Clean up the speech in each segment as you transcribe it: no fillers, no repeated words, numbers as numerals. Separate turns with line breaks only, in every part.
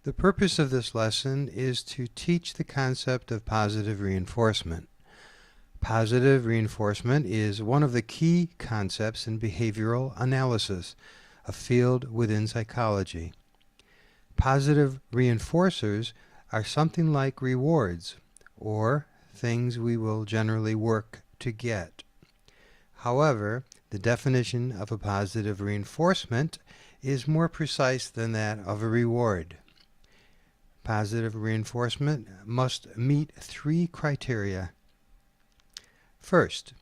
The purpose of this lesson is to teach the concept of positive reinforcement. Positive reinforcement is one of the key concepts in behavioral analysis, a field within psychology. Positive reinforcers are something like rewards, or things we will generally work to get. However, the definition of a positive reinforcement is more precise than that of a reward. Positive reinforcement must meet three criteria. First,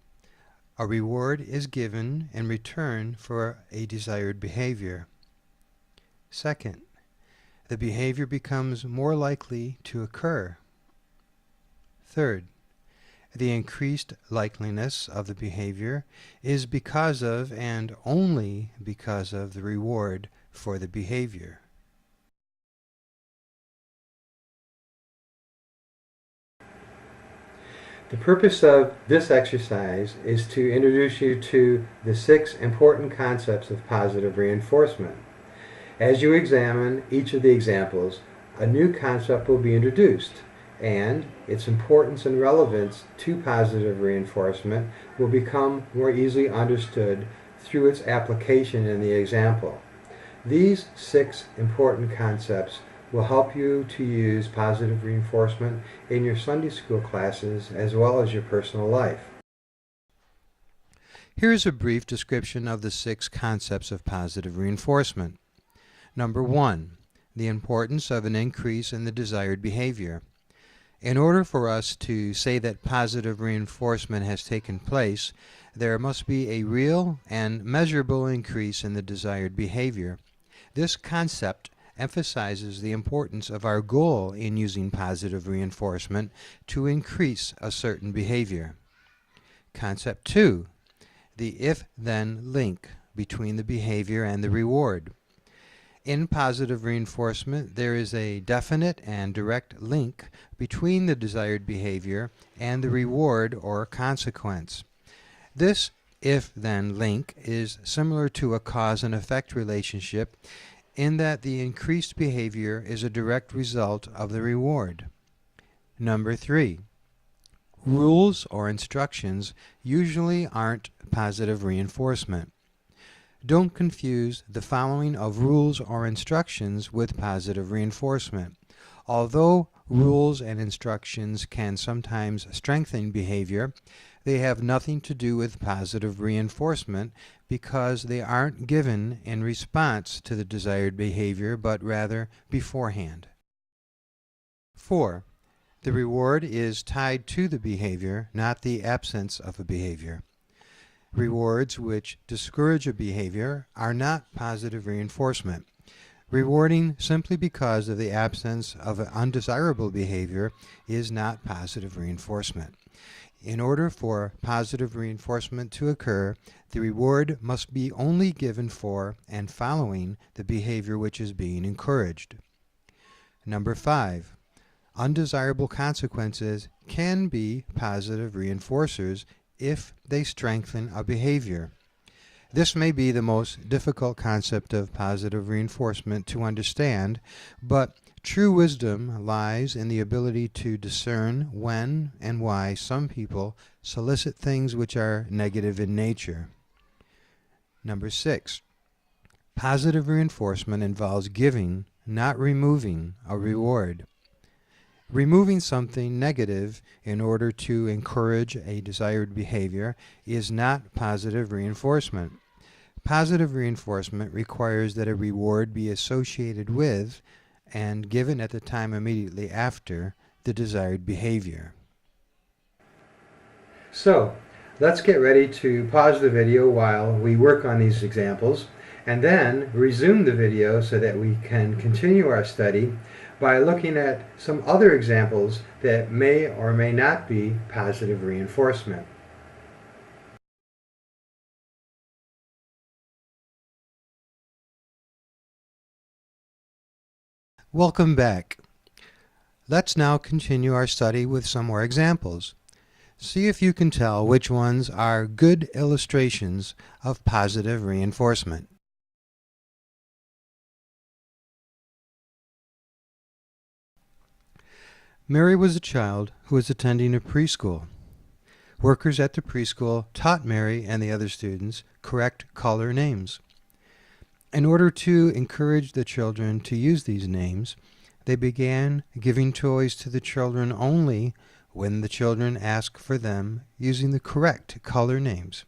a reward is given in return for a desired behavior. Second, the behavior becomes more likely to occur. Third, the increased likeliness of the behavior is because of and only because of the reward for the behavior. The purpose of this exercise is to introduce you to the 6 important concepts of positive reinforcement. As you examine each of the examples, a new concept will be introduced, and its importance and relevance to positive reinforcement will become more easily understood through its application in the example. These 6 important concepts will help you to use positive reinforcement in your Sunday school classes as well as your personal life. Here is a brief description of the 6 concepts of positive reinforcement. Number 1, the importance of an increase in the desired behavior. In order for us to say that positive reinforcement has taken place, there must be a real and measurable increase in the desired behavior. This concept emphasizes the importance of our goal in using positive reinforcement to increase a certain behavior. Concept 2, the if-then link between the behavior and the reward. In positive reinforcement, there is a definite and direct link between the desired behavior and the reward or consequence. This if-then link is similar to a cause and effect relationship in that the increased behavior is a direct result of the reward. Number 3, rules or instructions usually aren't positive reinforcement. Don't confuse the following of rules or instructions with positive reinforcement. Although rules and instructions can sometimes strengthen behavior, they have nothing to do with positive reinforcement because they aren't given in response to the desired behavior, but rather beforehand. 4, the reward is tied to the behavior, not the absence of a behavior. Rewards which discourage a behavior are not positive reinforcement. Rewarding simply because of the absence of an undesirable behavior is not positive reinforcement. In order for positive reinforcement to occur, the reward must be only given for and following the behavior which is being encouraged. Number 5, undesirable consequences can be positive reinforcers if they strengthen a behavior. This may be the most difficult concept of positive reinforcement to understand, but true wisdom lies in the ability to discern when and why some people solicit things which are negative in nature. Number 6, positive reinforcement involves giving, not removing, a reward. Removing something negative in order to encourage a desired behavior is not positive reinforcement. Positive reinforcement requires that a reward be associated with and given at the time immediately after the desired behavior. So, let's get ready to pause the video while we work on these examples, and then resume the video so that we can continue our study by looking at some other examples that may or may not be positive reinforcement. Welcome back. Let's now continue our study with some more examples. See if you can tell which ones are good illustrations of positive reinforcement. Mary was a child who was attending a preschool. Workers at the preschool taught Mary and the other students correct color names. In order to encourage the children to use these names, they began giving toys to the children only when the children asked for them using the correct color names.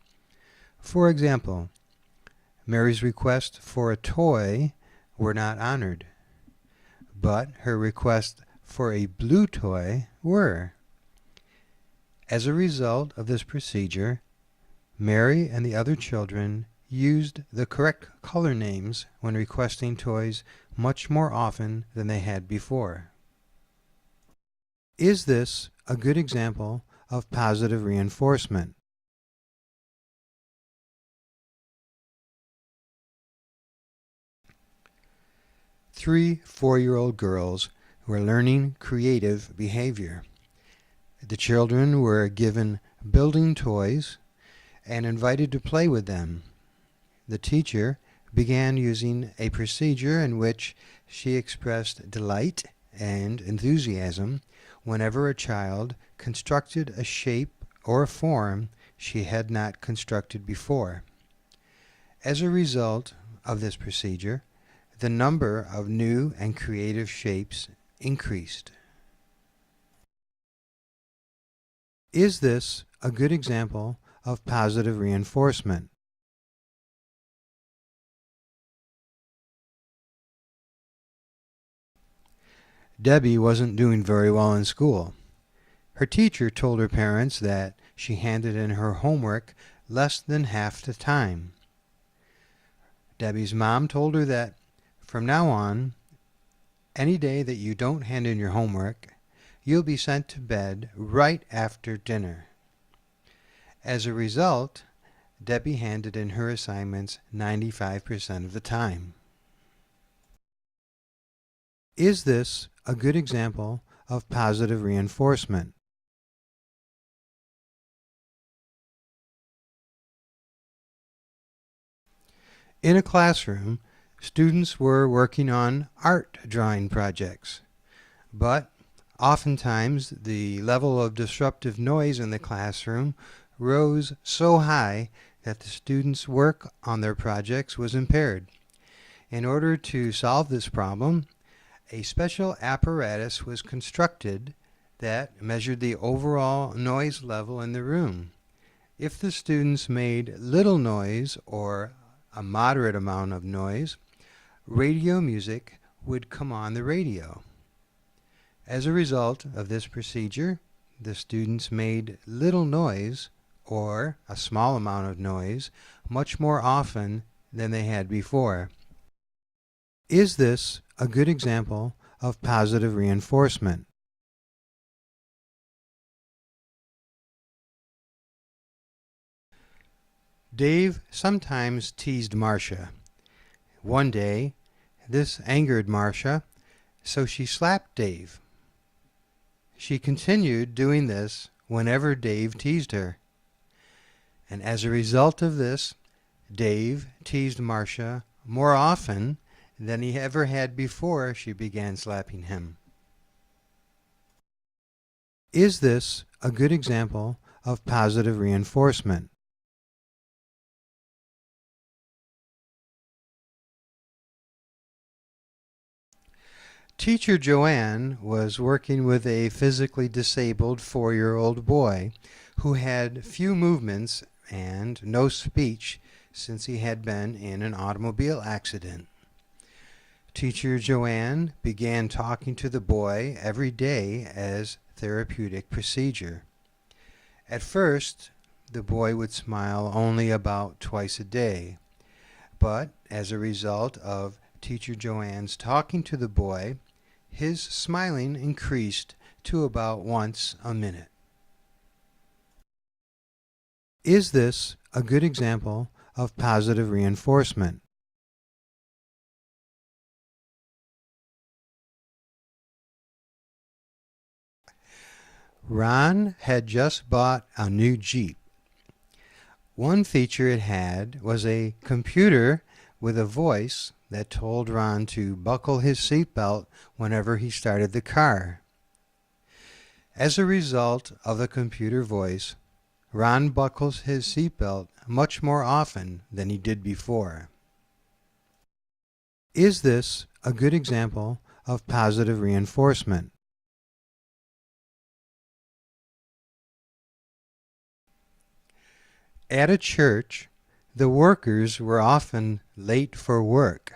For example, Mary's requests for a toy were not honored, but her requests for a blue toy were. As a result of this procedure, Mary and the other children used the correct color names when requesting toys much more often than they had before. Is this a good example of positive reinforcement? Three 4-year-old girls were learning creative behavior. The children were given building toys and invited to play with them. The teacher began using a procedure in which she expressed delight and enthusiasm whenever a child constructed a shape or a form she had not constructed before. As a result of this procedure, the number of new and creative shapes increased. Is this a good example of positive reinforcement? Debbie wasn't doing very well in school. Her teacher told her parents that she handed in her homework less than half the time. Debbie's mom told her that from now on, any day that you don't hand in your homework, you'll be sent to bed right after dinner. As a result, Debbie handed in her assignments 95% of the time. Is this a good example of positive reinforcement? In a classroom, students were working on art drawing projects, but oftentimes the level of disruptive noise in the classroom rose so high that the students' work on their projects was impaired. In order to solve this problem, a special apparatus was constructed that measured the overall noise level in the room. If the students made little noise or a moderate amount of noise, radio music would come on the radio. As a result of this procedure, the students made little noise or a small amount of noise much more often than they had before. Is this a good example of positive reinforcement? Dave sometimes teased Marcia. One day, this angered Marcia, so she slapped Dave. She continued doing this whenever Dave teased her. And as a result of this, Dave teased Marcia more often than he ever had before she began slapping him. Is this a good example of positive reinforcement? Teacher Joanne was working with a physically disabled 4-year-old boy who had few movements and no speech since he had been in an automobile accident. Teacher Joanne began talking to the boy every day as therapeutic procedure. At first, the boy would smile only about twice a day, but as a result of Teacher Joanne's talking to the boy, his smiling increased to about once a minute. Is this a good example of positive reinforcement? Ron had just bought a new Jeep. One feature it had was a computer with a voice that told Ron to buckle his seatbelt whenever he started the car. As a result of the computer voice, Ron buckles his seatbelt much more often than he did before. Is this a good example of positive reinforcement? At a church, the workers were often late for work.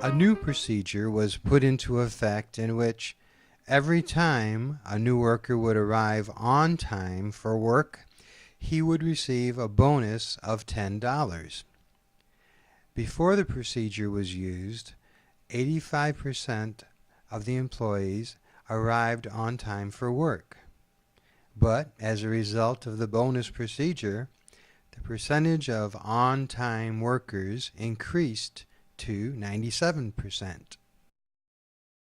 A new procedure was put into effect in which every time a new worker would arrive on time for work, he would receive a bonus of $10. Before the procedure was used, 85% of the employees arrived on time for work. But as a result of the bonus procedure, the percentage of on-time workers increased to 97%.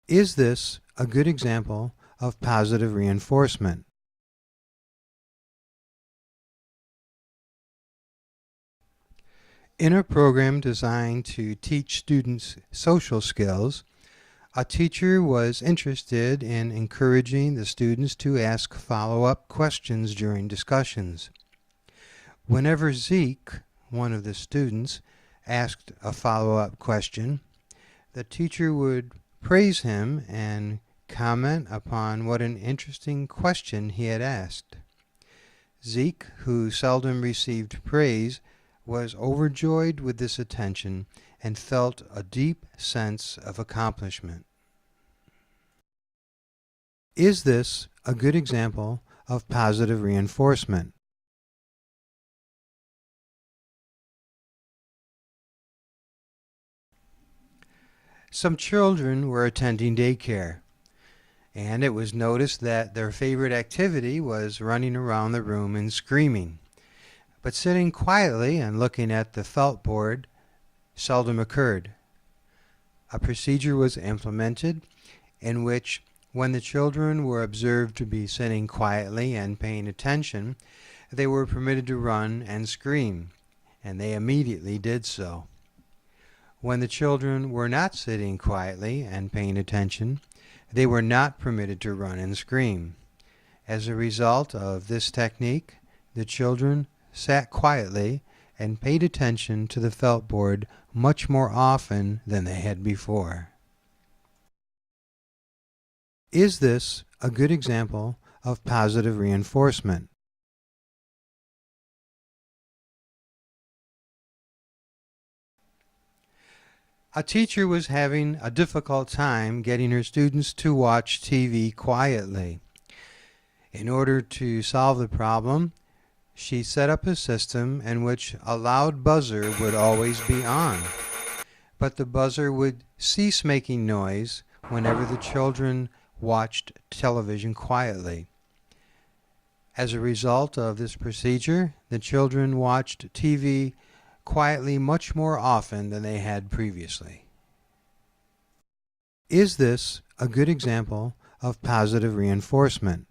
Is this a good example of positive reinforcement? In a program designed to teach students social skills, a teacher was interested in encouraging the students to ask follow-up questions during discussions. Whenever Zeke, one of the students, asked a follow-up question, the teacher would praise him and comment upon what an interesting question he had asked. Zeke, who seldom received praise, was overjoyed with this attention and felt a deep sense of accomplishment. Is this a good example of positive reinforcement? Some children were attending daycare, and it was noticed that their favorite activity was running around the room and screaming. But sitting quietly and looking at the felt board seldom occurred. A procedure was implemented in which, when the children were observed to be sitting quietly and paying attention, they were permitted to run and scream, and they immediately did so. When the children were not sitting quietly and paying attention, they were not permitted to run and scream. As a result of this technique, the children sat quietly and paid attention to the felt board much more often than they had before. Is this a good example of positive reinforcement? A teacher was having a difficult time getting her students to watch TV quietly. In order to solve the problem, she set up a system in which a loud buzzer would always be on, but the buzzer would cease making noise whenever the children watched television quietly. As a result of this procedure, the children watched TV quietly much more often than they had previously. Is this a good example of positive reinforcement?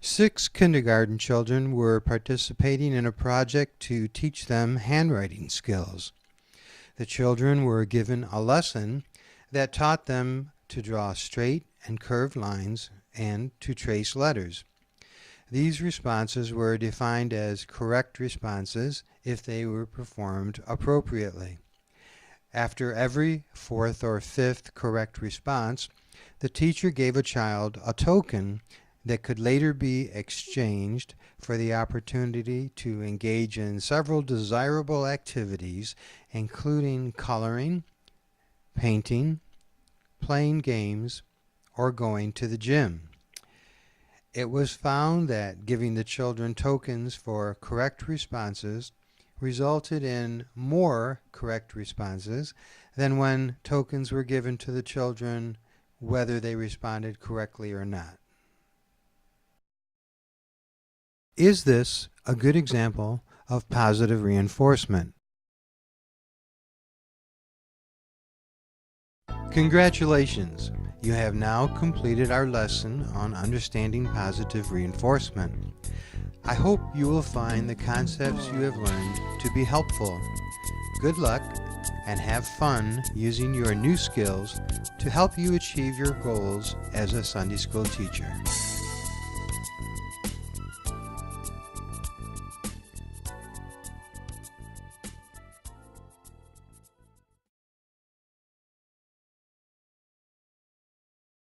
Six kindergarten children were participating in a project to teach them handwriting skills. The children were given a lesson that taught them to draw straight and curved lines and to trace letters. These responses were defined as correct responses if they were performed appropriately. After every fourth or fifth correct response, the teacher gave a child a token that could later be exchanged for the opportunity to engage in several desirable activities, including coloring, painting, playing games, or going to the gym. It was found that giving the children tokens for correct responses resulted in more correct responses than when tokens were given to the children whether they responded correctly or not. Is this a good example of positive reinforcement? Congratulations! You have now completed our lesson on understanding positive reinforcement. I hope you will find the concepts you have learned to be helpful. Good luck and have fun using your new skills to help you achieve your goals as a Sunday school teacher.